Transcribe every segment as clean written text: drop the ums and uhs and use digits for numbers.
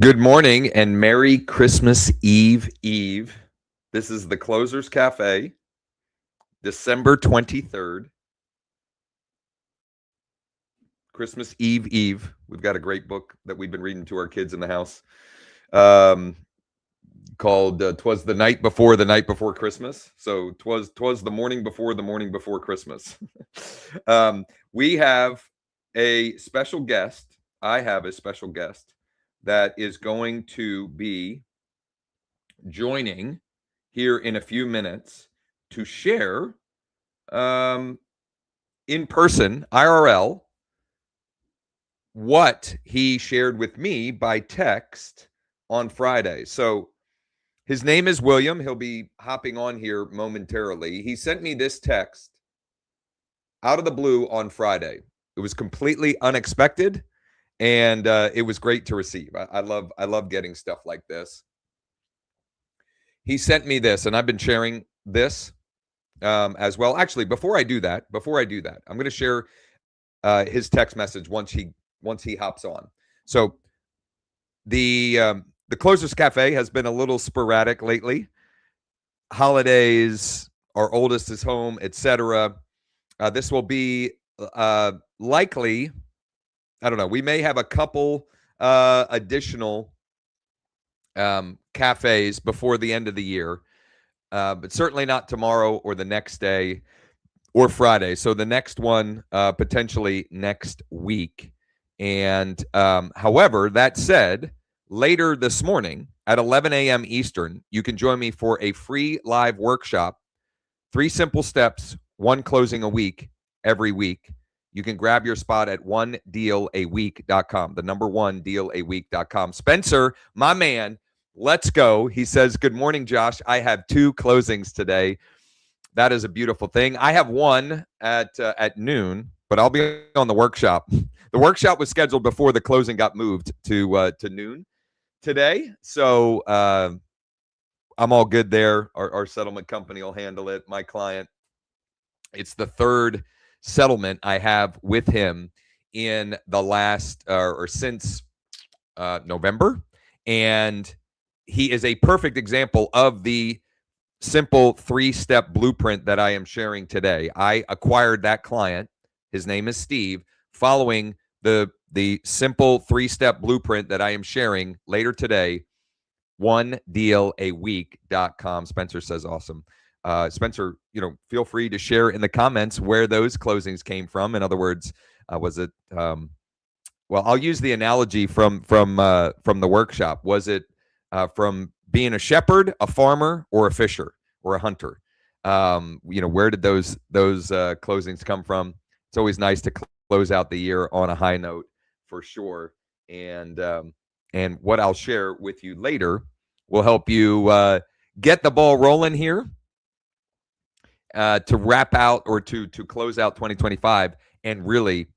Good morning and Merry Christmas Eve. This is the Closers Cafe, December 23rd, Christmas Eve. We've got a great book that we've been reading to our kids in the house called "'Twas the Night Before Christmas." So "'twas the morning before Christmas." We have a special guest. I have a special guest that is going to be joining here in a few minutes to share in person, IRL, what he shared with me by text on Friday. So his name is William. He'll be hopping on here momentarily. He sent me this text out of the blue on Friday. It was completely unexpected, and it was great to receive. I love getting stuff like this. He sent me this, and I've been sharing this as well. Actually, before I do that, I'm going to share his text message once he hops on. So the Closers Cafe has been a little sporadic lately. Holidays, our oldest is home, etc. This will be likely, I don't know, we may have a couple additional cafes before the end of the year, but certainly not tomorrow or the next day or Friday. So the next one potentially next week. And however, that said, later this morning at 11 a.m. Eastern, you can join me for a free live workshop, 3 simple steps, 1 closing a week every week. You can grab your spot at onedealaweek.com, the number 1dealaweek.com. Spencer, my man, let's go. He says, good morning, Josh. I have 2 closings today. That is a beautiful thing. I have one at noon, but I'll be on the workshop. The workshop was scheduled before the closing got moved to noon today. So I'm all good there. Our settlement company will handle it. My client, it's the 3rd settlement I have with him in the last or since November. And he is a perfect example of the simple 3-step blueprint that I am sharing today. I acquired that client. His name is Steve, following the simple 3-step blueprint that I am sharing later today, onedealaweek.com. Spencer says awesome. Spencer, feel free to share in the comments where those closings came from. In other words, was it well, I'll use the analogy from the workshop. Was it from being a shepherd, a farmer, or a fisher, or a hunter? Where did those closings come from? It's always nice to close out the year on a high note, for sure. And what I'll share with you later will help you get the ball rolling here to wrap out or to close out 2025 and really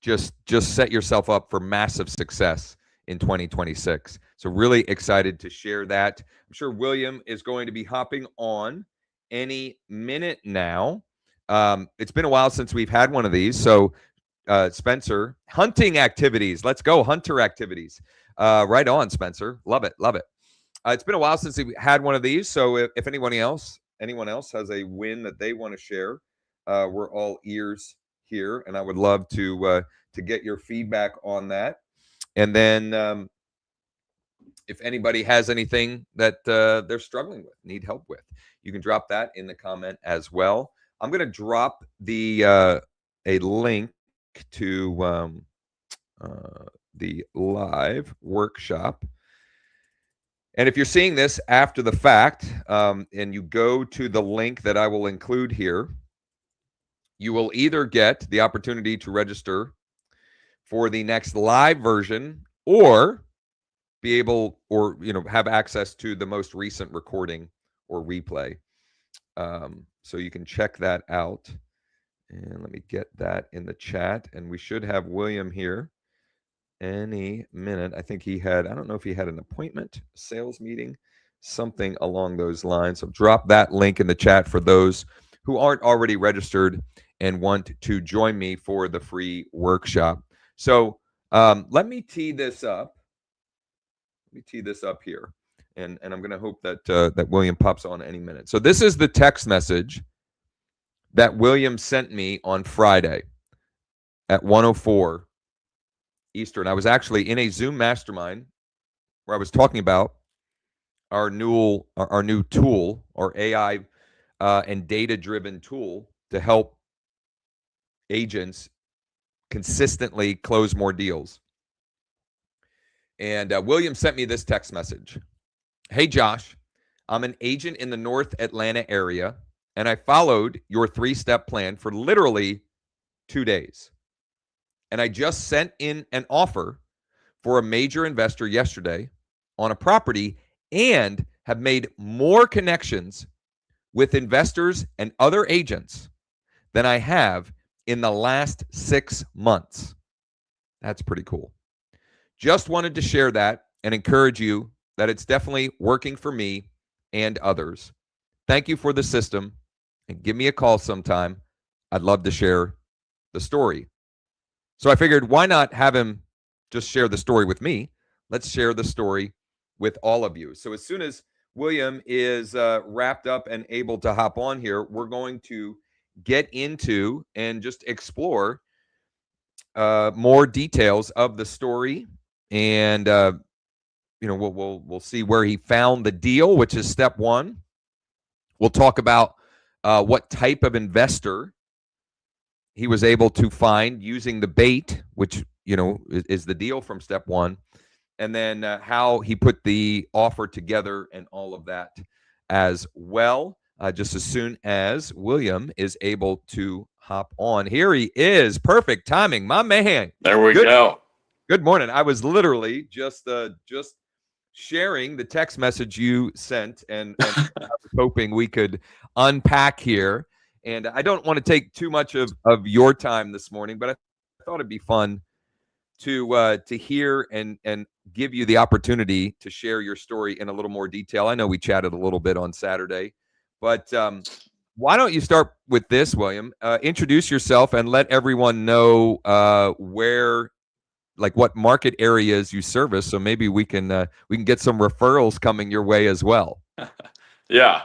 just set yourself up for massive success in 2026. So really excited to share that. I'm sure William is going to be hopping on any minute now. It's been a while since we've had one of these. So Spencer, hunting activities. Let's go, hunter activities. Right on, Spencer. Love it. It's been a while since we had one of these. So if anyone else has a win that they want to share, we're all ears here, and I would love to get your feedback on that. And then if anybody has anything that they're struggling with, need help with, you can drop that in the comment as well. I'm going to drop a link to the live workshop. And if you're seeing this after the fact, and you go to the link that I will include here, you will either get the opportunity to register for the next live version, or be able, or have access to the most recent recording or replay. So you can check that out. And let me get that in the chat. And we should have William here any minute. I think I don't know if he had an appointment, sales meeting, something along those lines. So drop that link in the chat for those who aren't already registered and want to join me for the free workshop. So let me tee this up. let me tee this up here, and I'm going to hope that that William pops on any minute. So this is the text message that William sent me on Friday at 1:04 Eastern. I was actually in a Zoom mastermind where I was talking about our new tool, our AI and data-driven tool to help agents consistently close more deals. And William sent me this text message. Hey, Josh, I'm an agent in the North Atlanta area, and I followed your 3-step plan for literally 2 days. And I just sent in an offer for a major investor yesterday on a property and have made more connections with investors and other agents than I have in the last 6 months. That's pretty cool. Just wanted to share that and encourage you that it's definitely working for me and others. Thank you for the system, and give me a call sometime. I'd love to share the story. So I figured, why not have him just share the story with me? Let's share the story with all of you. So as soon as William is wrapped up and able to hop on here, we're going to get into and just explore more details of the story, and we'll see where he found the deal, which is step one. We'll talk about what type of investor he was able to find using the bait, which is the deal from step one, and then how he put the offer together and all of that as well. Just as soon as William is able to hop on. Here he is. Perfect timing, my man. There we go. Good morning. I was literally just sharing the text message you sent, and I was hoping we could unpack here. And I don't want to take too much of your time this morning, but I thought it'd be fun to hear and give you the opportunity to share your story in a little more detail. I know we chatted a little bit on Saturday, but why don't you start with this, William? Introduce yourself and let everyone know what market areas you service, so maybe we can get some referrals coming your way as well. Yeah.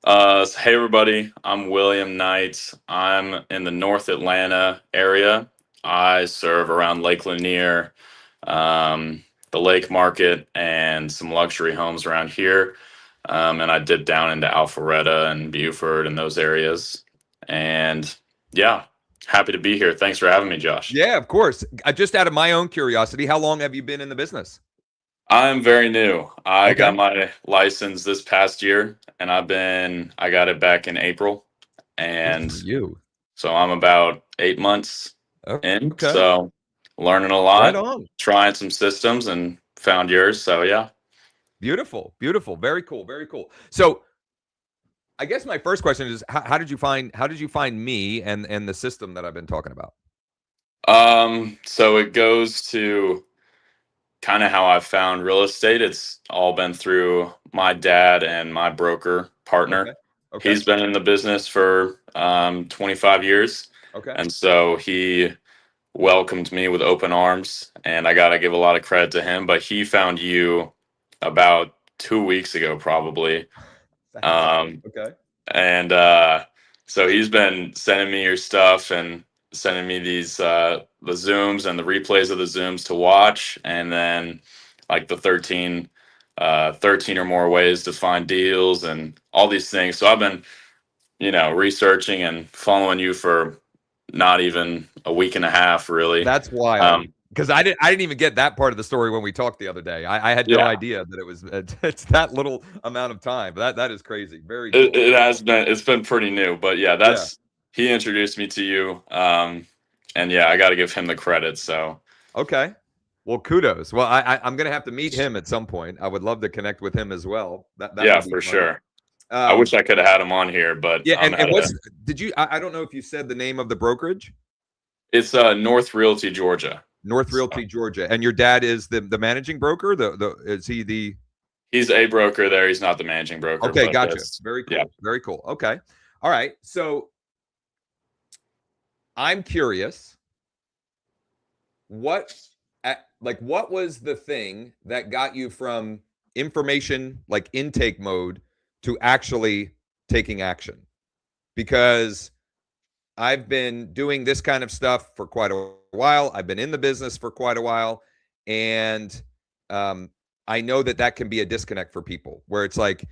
Hey everybody, I'm William Knight. I'm in the North Atlanta area. I serve around Lake Lanier, the Lake Market, and some luxury homes around here. And I dip down into Alpharetta and Beaufort and those areas. And yeah, happy to be here. Thanks for having me, Josh. Yeah, of course. Just out of my own curiosity, how long have you been in the business? I'm very new. I got my license this past year, and I got it back in April. And so I'm about 8 months in. Okay. So learning a lot, right on. Trying some systems, and found yours. So yeah. Beautiful. Very cool. So I guess my first question is, how did you find me and the system that I've been talking about? So it goes to kind of how I've found real estate. It's all been through my dad and my broker partner. Okay. He's been in the business for 25 years. Okay. And so he welcomed me with open arms, and I got to give a lot of credit to him, but he found you about 2 weeks ago, probably. Okay. And so he's been sending me your stuff and sending me these the Zooms and the replays of the Zooms to watch, and then like the 13 or more ways to find deals and all these things. So I've been researching and following you for not even a week and a half, really. That's wild. Because I didn't even get that part of the story when we talked the other day. I had no idea that it's that little amount of time. That is crazy. Very cool. It's been pretty new, but he introduced me to you. And I got to give him the credit. So okay, well, kudos. Well, I'm gonna have to meet him at some point. I would love to connect with him as well. That for sure. I wish I could have had him on here, but yeah. And did you? I don't know if you said the name of the brokerage. It's North Realty, Georgia. North Realty, Georgia. And your dad is the managing broker? Is he the... He's a broker there. He's not the managing broker. Okay, gotcha. Very cool. Yeah. Very cool. Okay. All right. So I'm curious, like what was the thing that got you from information like intake mode to actually taking action? Because I've been doing this kind of stuff for quite a while. I've been in the business for quite a while. And I know that that can be a disconnect for people where it's like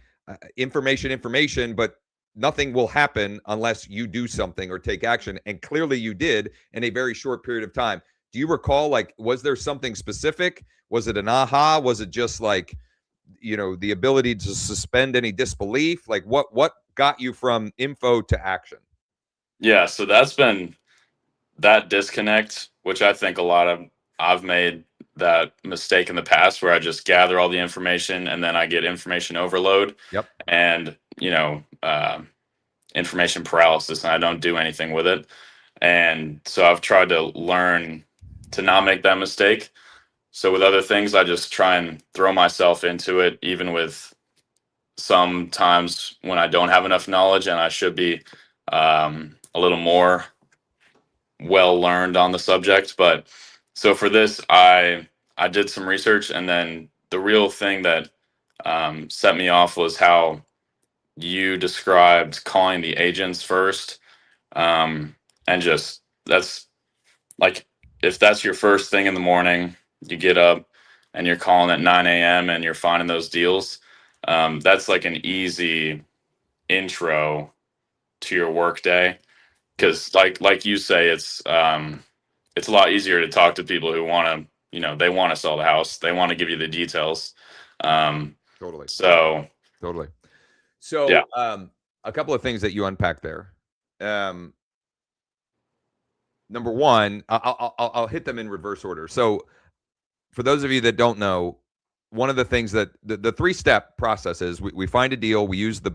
information, but nothing will happen unless you do something or take action. And clearly you did in a very short period of time. Do you recall, like, was there something specific? Was it an aha? Was it just like, the ability to suspend any disbelief? Like what got you from info to action? Yeah, so that's been that disconnect, which I think I've made that mistake in the past where I just gather all the information and then I get information overload Yep. and, information paralysis, and I don't do anything with it. And so I've tried to learn to not make that mistake. So with other things, I just try and throw myself into it, even with sometimes when I don't have enough knowledge and I should be a little more well learned on the subject. But so for this, I did some research, and then the real thing that set me off was how you described calling the agents first, and just that's like if that's your first thing in the morning, you get up and you're calling at 9 a.m. and you're finding those deals. That's like an easy intro to your workday, because like you say, it's a lot easier to talk to people who want to, they want to sell the house, they want to give you the details. Totally. So Totally. So yeah. A couple of things that you unpacked there. Number one, I'll hit them in reverse order. So for those of you that don't know, one of the things that the three-step process is we find a deal, we use the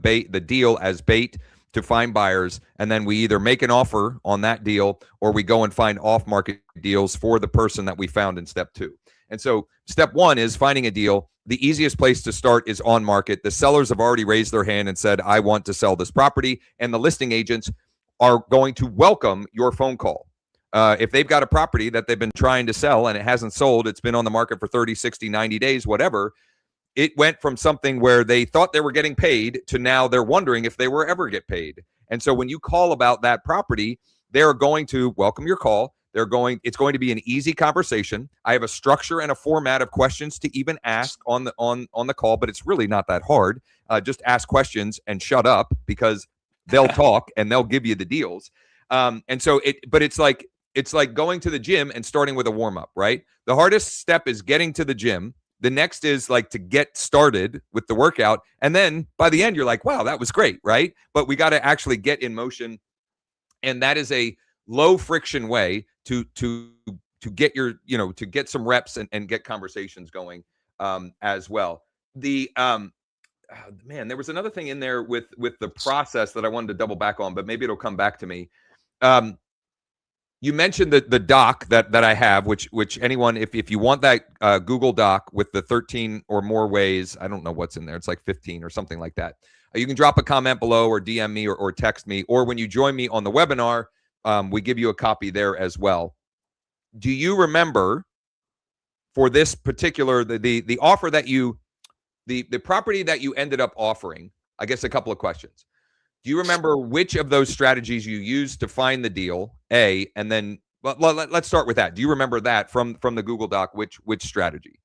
deal as bait to find buyers, and then we either make an offer on that deal or we go and find off-market deals for the person that we found in step two. And so step one is finding a deal. The easiest place to start is on market. The sellers have already raised their hand and said, I want to sell this property, and the listing agents are going to welcome your phone call. If they've got a property that they've been trying to sell and it hasn't sold, it's been on the market for 30, 60, 90 days, whatever, it went from something where they thought they were getting paid to now they're wondering if they were ever get paid. And so when you call about that property, they're going to welcome your call. It's going to be an easy conversation. I have a structure and a format of questions to even ask on the call, but it's really not that hard. Just ask questions and shut up, because they'll talk and they'll give you the deals. And so it's like going to the gym and starting with a warm up, right? The hardest step is getting to the gym. The next is like to get started with the workout. And then by the end, you're like, wow, that was great, right? But we got to actually get in motion. And that is a low friction way to get to get some reps and get conversations going as well. Man, there was another thing in there with the process that I wanted to double back on, but maybe it'll come back to me. You mentioned the doc that I have, which anyone, if you want that Google Doc with the 13 or more ways, I don't know what's in there. It's like 15 or something like that. You can drop a comment below or DM me or text me. Or when you join me on the webinar, we give you a copy there as well. Do you remember for this particular, the offer that the property that you ended up offering? I guess a couple of questions. Do you remember which of those strategies you used to find the deal? And then let's start with that. Do you remember that from the Google Doc? Which strategy?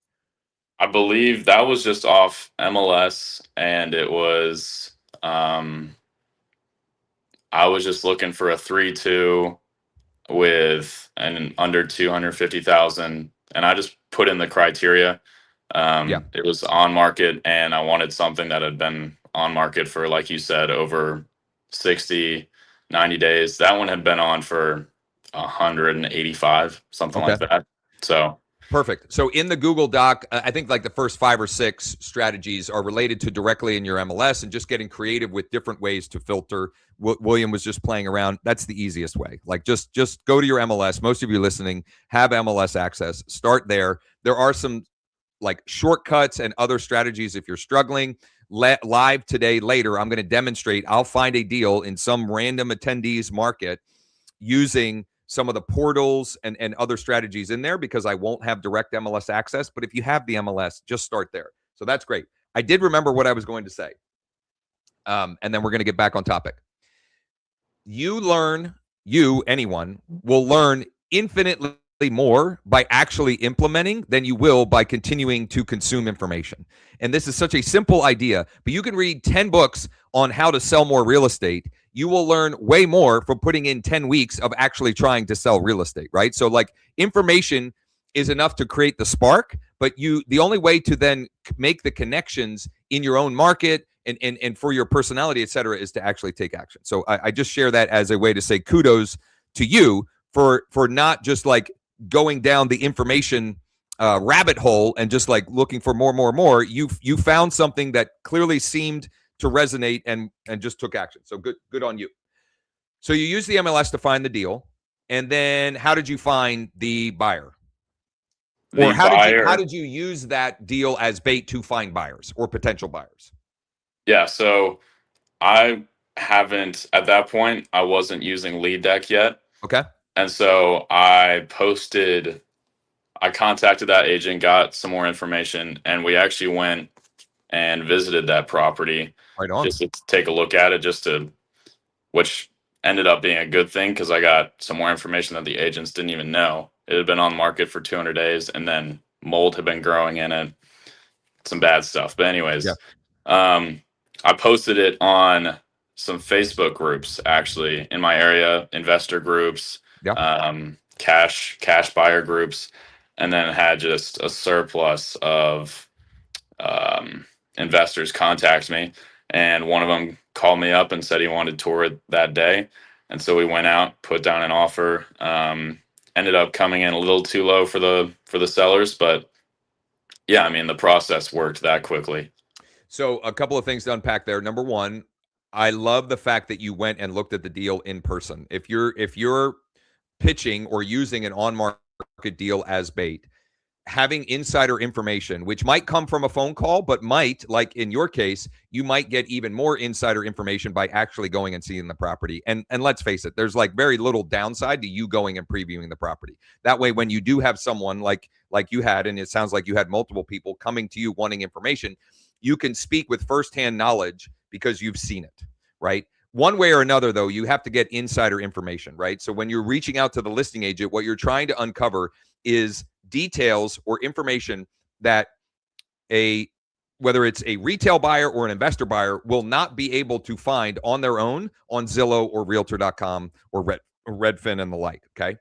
I believe that was just off MLS, and it was I was just looking for a 3-2 with an under 250,000, and I just put in the criteria. It was on market, and I wanted something that had been on market for, like you said, over 60, 90 days. That one had been on for 185, something like that. So perfect. So in the Google Doc, I think like the first 5 or 6 strategies are related to directly in your MLS and just getting creative with different ways to filter. William was just playing around. That's the easiest way. Like just go to your MLS. Most of you listening have MLS access. Start there. There are some like shortcuts and other strategies if you're struggling. Live today, later, I'm going to demonstrate. I'll find a deal in some random attendee's market using some of the portals and other strategies in there because I won't have direct MLS access. But if you have the MLS, just start there. So that's great. I did remember what I was going to say. And then we're going to get back on topic. Anyone will learn infinitely more by actually implementing than you will by continuing to consume information. And this is such a simple idea, but you can read 10 books on how to sell more real estate. You will learn way more from putting in 10 weeks of actually trying to sell real estate, right? So like information is enough to create the spark, but the only way to then make the connections in your own market and for your personality, et cetera, is to actually take action. So I just share that as a way to say kudos to you for not just like going down the information rabbit hole and just like looking for more. You found something that clearly seemed to resonate and just took action. So good on you. So you use the MLS to find the deal, and then how did you find the buyer? Or how did you use that deal as bait to find buyers or potential buyers? Yeah, so I haven't, at that point, I wasn't using Lead Deck yet. Okay. And so I contacted that agent, got some more information, and we actually went and visited that property. Right on. Just to take a look at it, which ended up being a good thing because I got some more information that the agents didn't even know. It had been on the market for 200 days, and then mold had been growing in it, some bad stuff. But anyways, I posted it on some Facebook groups, actually, in my area, investor groups, cash buyer groups, and then had just a surplus of investors contact me. And one of them called me up and said he wanted to tour it that day. And so we went out, put down an offer, ended up coming in a little too low for the sellers. But yeah, I mean, the process worked that quickly. So a couple of things to unpack there. Number one, I love the fact that you went and looked at the deal in person. If you're pitching or using an on-market deal as bait, having insider information, which might come from a phone call, but might, like in your case, you might get even more insider information by actually going and seeing the property. And let's face it, there's like very little downside to you going and previewing the property. That way, when you do have someone like you had, and it sounds like you had multiple people coming to you wanting information, you can speak with firsthand knowledge because you've seen it, right? One way or another, though, you have to get insider information, right? So when you're reaching out to the listing agent, what you're trying to uncover is details or information that whether it's a retail buyer or an investor buyer will not be able to find on their own on Zillow or Realtor.com or Redfin and the like, okay?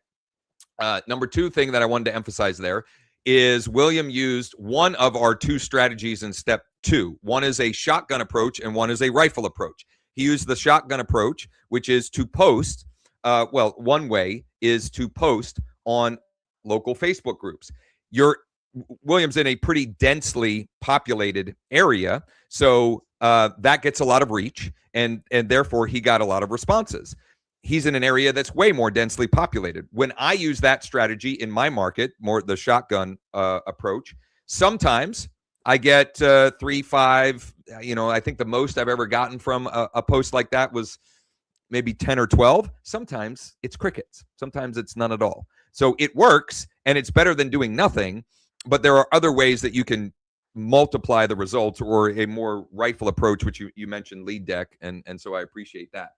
Number two thing that I wanted to emphasize there is William used one of our two strategies in step 2. One is a shotgun approach and one is a rifle approach. He used the shotgun approach, which is to post. One way is to post on local Facebook groups. William's in a pretty densely populated area, so that gets a lot of reach, and therefore he got a lot of responses. He's in an area that's way more densely populated. When I use that strategy in my market, more the shotgun approach, sometimes I get 3, 5. I think the most I've ever gotten from a post like that was maybe 10 or 12. Sometimes it's crickets. Sometimes it's none at all. So it works, and it's better than doing nothing. But there are other ways that you can multiply the results, or a more rifle approach, which you mentioned, Lead Deck, and so I appreciate that.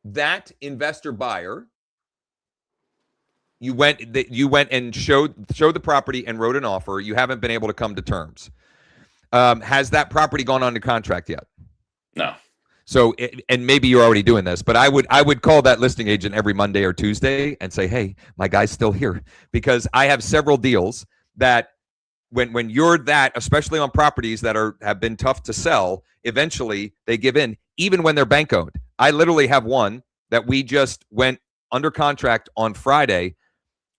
That investor buyer, you went and showed the property and wrote an offer. You haven't been able to come to terms. Has that property gone under contract yet? No. So, and maybe you're already doing this, but I would call that listing agent every Monday or Tuesday and say, hey, my guy's still here, because I have several deals that when you're that, especially on properties that have been tough to sell, eventually they give in, even when they're bank owned. I literally have one that we just went under contract on Friday.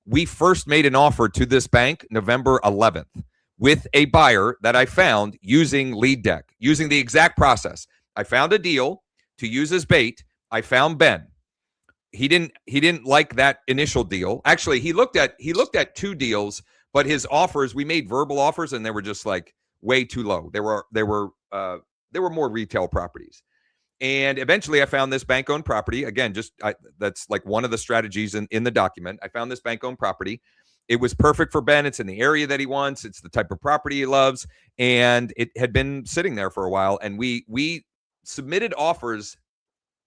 We first made an offer to this bank November 11th with a buyer that I found using Lead Deck, using the exact process. I found a deal to use as bait. I found Ben. He didn't like that initial deal. Actually, he looked at 2 deals, but his offers, we made verbal offers, and they were just like way too low. They were more retail properties. And eventually I found this bank-owned property. Again, that's like one of the strategies in the document. I found this bank-owned property. It was perfect for Ben. It's in the area that he wants. It's the type of property he loves. And it had been sitting there for a while. And we submitted offers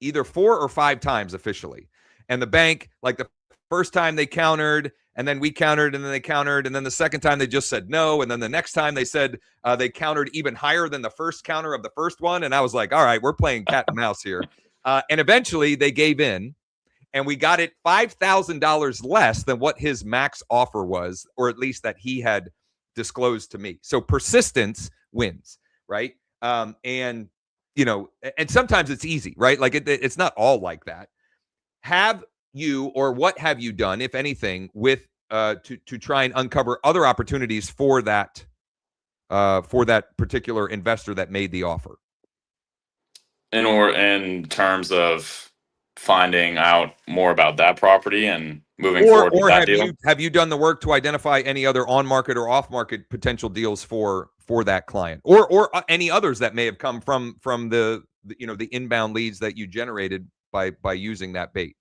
either 4 or 5 times officially. And the bank, like the first time they countered, and then we countered, and then they countered, and then the second time they just said no, and then the next time they said they countered even higher than the first counter of the first one, and I was like, all right, we're playing cat and mouse here. And eventually they gave in, and we got it $5,000 less than what his max offer was, or at least that he had disclosed to me. So persistence wins, right? And you know, and sometimes it's easy, right? Like it's not all like that. Have you, or what have you done, if anything, with to try and uncover other opportunities for that particular investor that made the offer? In terms of finding out more about that property and moving forward with that deal. Have you done the work to identify any other on market or off market potential deals for that client, or any others that may have come from the inbound leads that you generated by using that bait?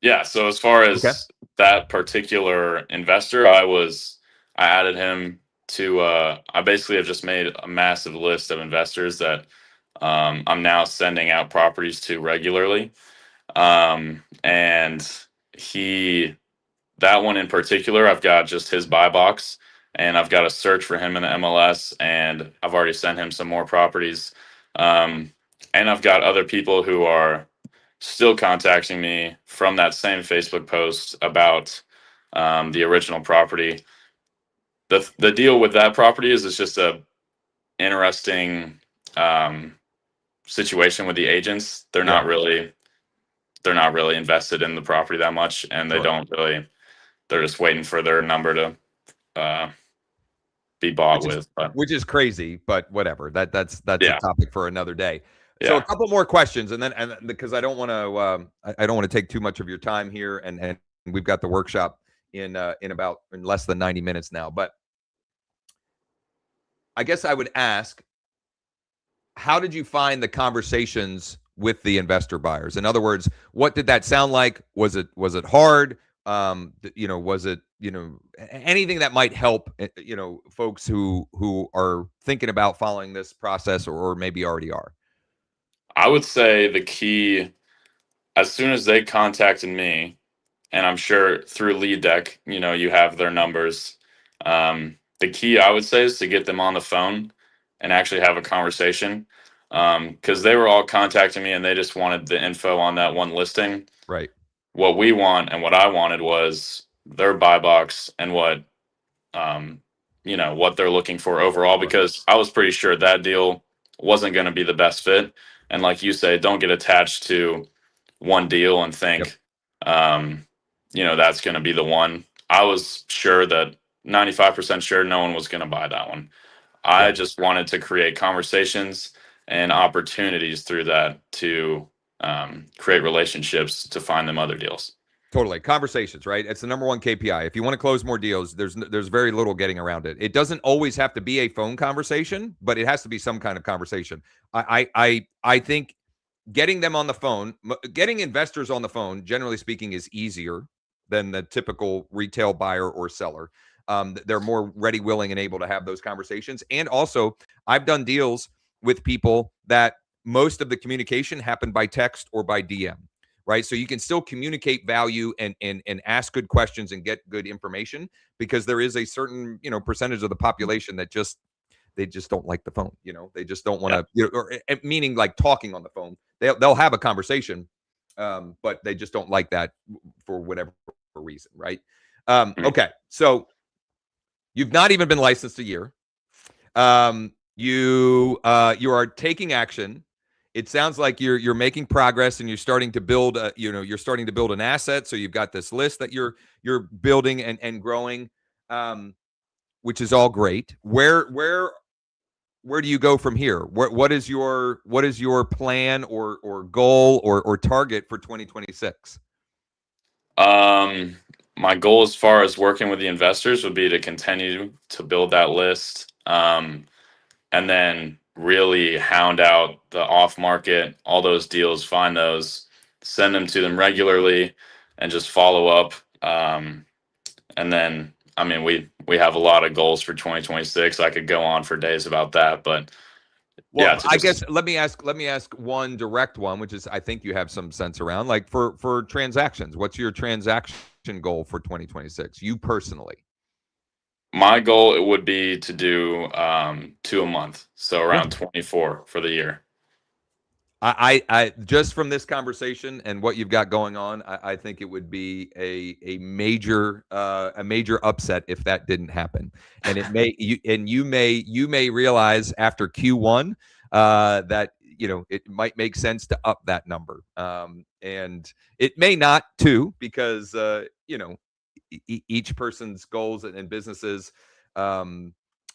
Yeah. So as far as that particular investor, I added him to, I basically have just made a massive list of investors that I'm now sending out properties to regularly. And that one in particular, I've got just his buy box, and I've got a search for him in the MLS, and I've already sent him some more properties. And I've got other people who are still contacting me from that same Facebook post about the original property. The deal with that property is it's just a interesting situation with the agents. They're not really invested in the property that much, and they don't really. They're just waiting for their number to be bought which is crazy, but whatever. That's a topic for another day. So a couple more questions, and because I don't want to take too much of your time here, and we've got the workshop in less than 90 minutes now. But I guess I would ask, how did you find the conversations with the investor buyers? In other words, what did that sound like? Was it hard? Was it, anything that might help, folks who are thinking about following this process, or maybe already are? I would say the key, as soon as they contacted me, and I'm sure through Lead Deck, you have their numbers. The key, I would say, is to get them on the phone and actually have a conversation. Because they were all contacting me and they just wanted the info on that one listing. Right. What we want and what I wanted was their buy box and what they're looking for overall, because I was pretty sure that deal wasn't going to be the best fit. And like you say, don't get attached to one deal and think, that's going to be the one. I was sure that 95% sure no one was going to buy that one. I just wanted to create conversations and opportunities through that to create relationships to find them other deals. Totally. Conversations, right? It's the number one KPI. If you want to close more deals, there's very little getting around it. It doesn't always have to be a phone conversation, but it has to be some kind of conversation. I think getting them on the phone, getting investors on the phone, generally speaking, is easier than the typical retail buyer or seller. They're more ready, willing, and able to have those conversations. And also, I've done deals with people that most of the communication happened by text or by DM, right? So you can still communicate value and ask good questions and get good information, because there is a certain, percentage of the population that they just don't like the phone. They just don't want to, meaning like talking on the phone. They'll have a conversation, but they just don't like that for whatever reason, right? Okay, so you've not even been licensed a year. You are taking action. It sounds like you're making progress, and you're starting to build you're starting to build an asset. So you've got this list that you're building and growing, which is all great. Where do you go from here? What is your plan or goal or target for 2026? My goal as far as working with the investors would be to continue to build that list, and then really hound out the off market, all those deals, find those, send them to them regularly, and just follow up. And then, I mean, we have a lot of goals for 2026. I could go on for days about that, but yeah, Well, to I just guess let me ask one direct one, which is I think you have some sense around, like for transactions. What's your transaction goal for 2026? You personally? my goal it would be to do 2 a month, so Yeah. around 24 for the year. I just from this conversation and what you've got going on, I think it would be a major upset if that didn't happen. And it may you may realize after Q1 that it might make sense to up that number. And it may not too, because each person's goals and businesses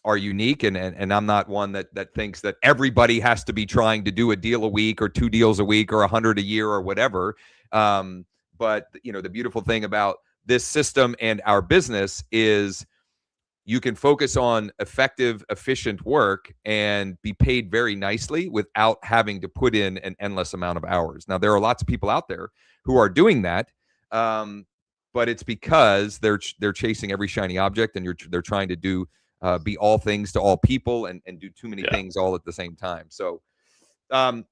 are unique, and I'm not one that thinks that everybody has to be trying to do a deal a week or 2 deals a week or 100 a year or whatever. But the beautiful thing about this system and our business is you can focus on effective, efficient work and be paid very nicely without having to put in an endless amount of hours. Now, there are lots of people out there who are doing that, but it's because they're chasing every shiny object, and they're trying to be all things to all people, and do too many Yeah. things all at the same time. So, um,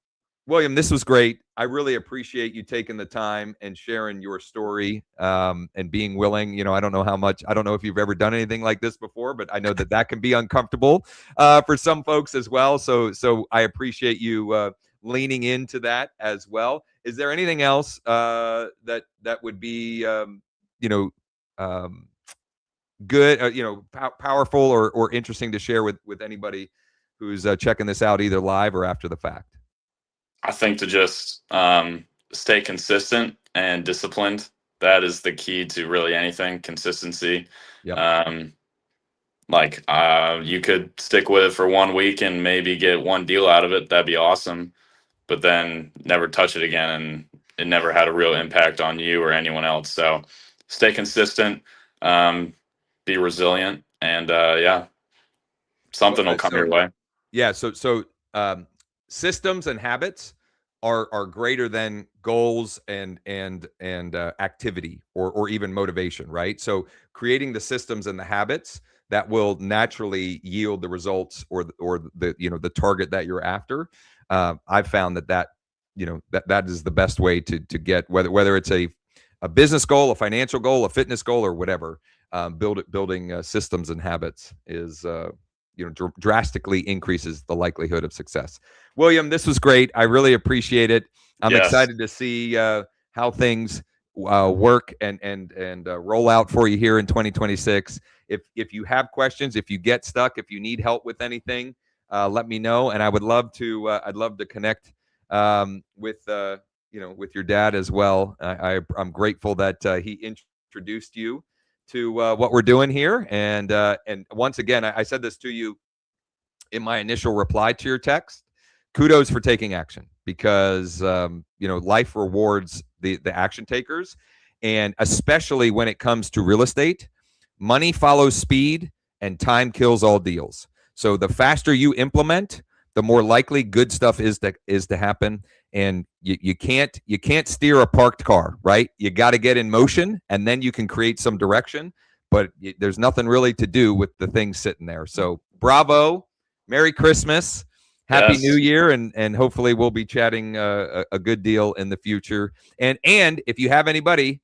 William, this was great. I really appreciate you taking the time and sharing your story, and being willing. I don't know how much. I don't know if you've ever done anything like this before, but I know that can be uncomfortable for some folks as well. So I appreciate you leaning into that as well. Is there anything else that would be you know um, good, powerful or interesting to share with anybody who's checking this out either live or after the fact? I think to just stay consistent and disciplined. That is the key to really anything. Consistency. Yep. You could stick with it for 1 week and maybe get one deal out of it. That'd be awesome. But then never touch it again, and it never had a real impact on you or anyone else. So stay consistent, um, be resilient, and yeah, Well, something will come your way. yeah, systems and habits are greater than goals and activity or even motivation, right? So creating the systems and the habits that will naturally yield the results or the target that you're after. I've found that is the best way to get, whether it's a business goal, a financial goal, a fitness goal, or whatever. Building systems and habits is drastically increases the likelihood of success. William, this was great. I really appreciate it. I'm Yes. excited to see how things work and roll out for you here in 2026. If you have questions, if you get stuck, if you need help with anything, let me know. And I would love to. I'd love to connect with with your dad as well. I'm grateful that he introduced you to what we're doing here. And once again, I said this to you in my initial reply to your text. Kudos for taking action, because life rewards the action takers, and especially when it comes to real estate, money follows speed and time kills all deals. So the faster you implement, the more likely good stuff is to happen. And you can't steer a parked car, right? You got to get in motion, and then you can create some direction. But there's nothing really to do with the thing sitting there. So bravo, Merry Christmas, Happy Yes. New Year, and hopefully we'll be chatting a good deal in the future. And if you have anybody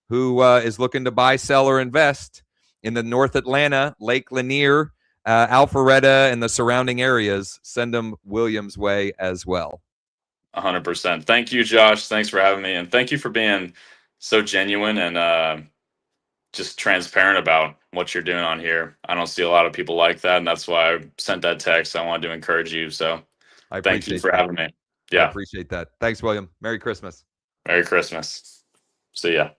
who is looking to buy, sell, or invest in the North Atlanta, Lake Lanier, Alpharetta, and the surrounding areas, send them William's way as well. 100%. Thank you, Josh. Thanks for having me, and thank you for being so genuine and just transparent about what you're doing on here. I don't see a lot of people like that, and that's why I sent that text. I wanted to encourage you. So I thank you appreciate for that. having me. I Yeah. appreciate that. Thanks, William. Merry Christmas. Merry Christmas. See ya.